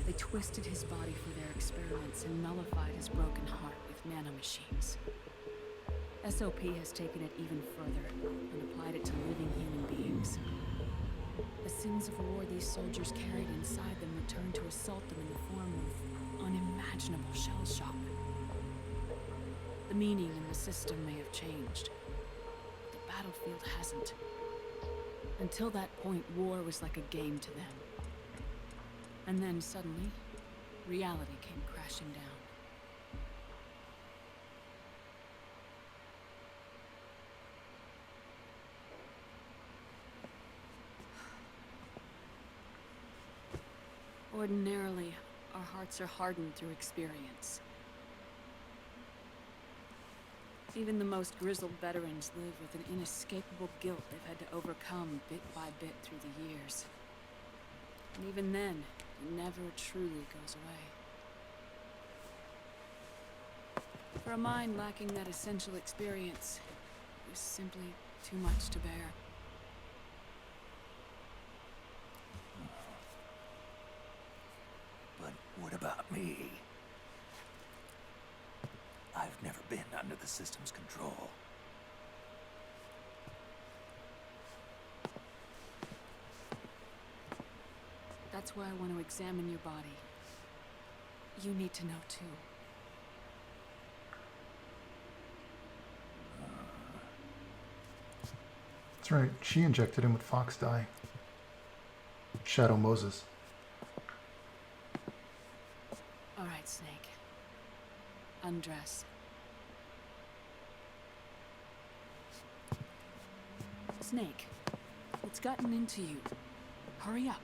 They twisted his body for their experiments and nullified his broken heart with nanomachines. SOP has taken it even further and applied it to living human beings. The sins of war these soldiers carried inside them returned to assault them in the form of unimaginable shell shock. The meaning in the system may have changed, but the battlefield hasn't. Until that point, war was like a game to them. And then suddenly, reality came crashing down. Ordinarily, our hearts are hardened through experience. Even the most grizzled veterans live with an inescapable guilt they've had to overcome bit by bit through the years. And even then, it never truly goes away. For a mind lacking that essential experience, it was simply too much to bear. But what about me? I've never been under the system's control. That's why I want to examine your body. You need to know too. That's right. She injected him with fox dye. Shadow Moses. All right, Snake. Undress. Snake, what's gotten into you? Hurry up.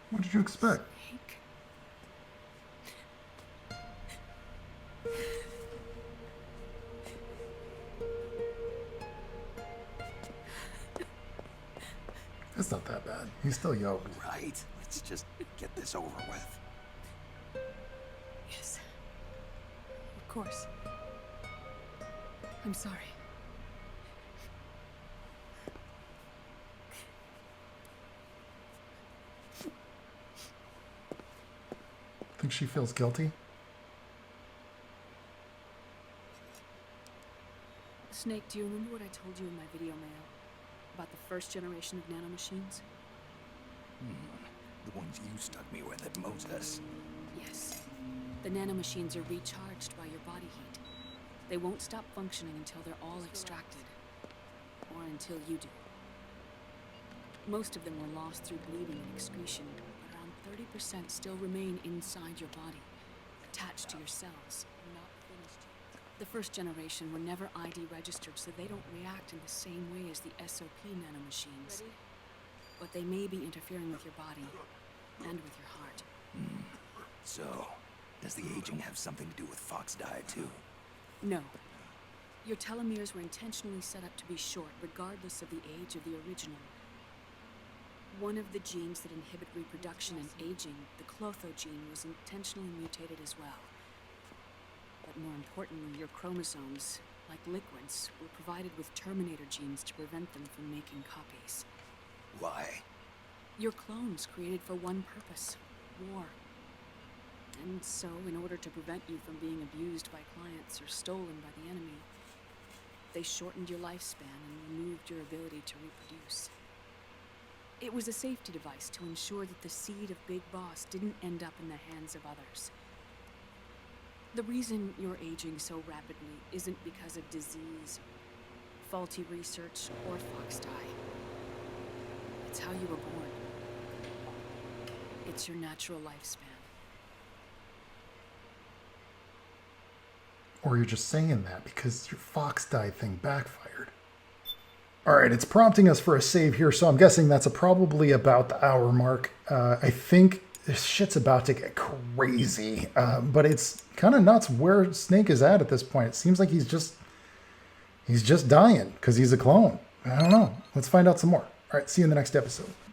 What did you expect? Snake. It's not that bad. He's still yoked. Right. Let's just get this over with. Yes. Of course. I'm sorry. Think she feels guilty? Snake, do you remember what I told you in my video mail? About the first generation of nanomachines? The ones you stuck me with at Moses. Yes. The nanomachines are recharged by your body heat. They won't stop functioning until they're all extracted. Or until you do. Most of them were lost through bleeding and excretion, but around 30% still remain inside your body, attached to your cells, not finished yet. The first generation were never ID registered, so they don't react in the same way as the SOP nanomachines. But they may be interfering with your body and with your heart. So, does the aging have something to do with fox dye too? No. Your telomeres were intentionally set up to be short, regardless of the age of the original. One of the genes that inhibit reproduction and aging, the clotho gene, was intentionally mutated as well. But more importantly, your chromosomes, like liquids, were provided with terminator genes to prevent them from making copies. Why? Your clones created for one purpose: war. And so, in order to prevent you from being abused by clients or stolen by the enemy, they shortened your lifespan and removed your ability to reproduce. It was a safety device to ensure that the seed of Big Boss didn't end up in the hands of others. The reason you're aging so rapidly isn't because of disease, faulty research, or fox dye. It's how you were born. It's your natural lifespan. Or you're just saying that because your fox dye thing backfired. All right, it's prompting us for a save here, so I'm guessing that's probably about the hour mark. I think this shit's about to get crazy, but it's kind of nuts where Snake is at this point. It seems like he's just dying because he's a clone. I don't know. Let's find out some more. All right, see you in the next episode.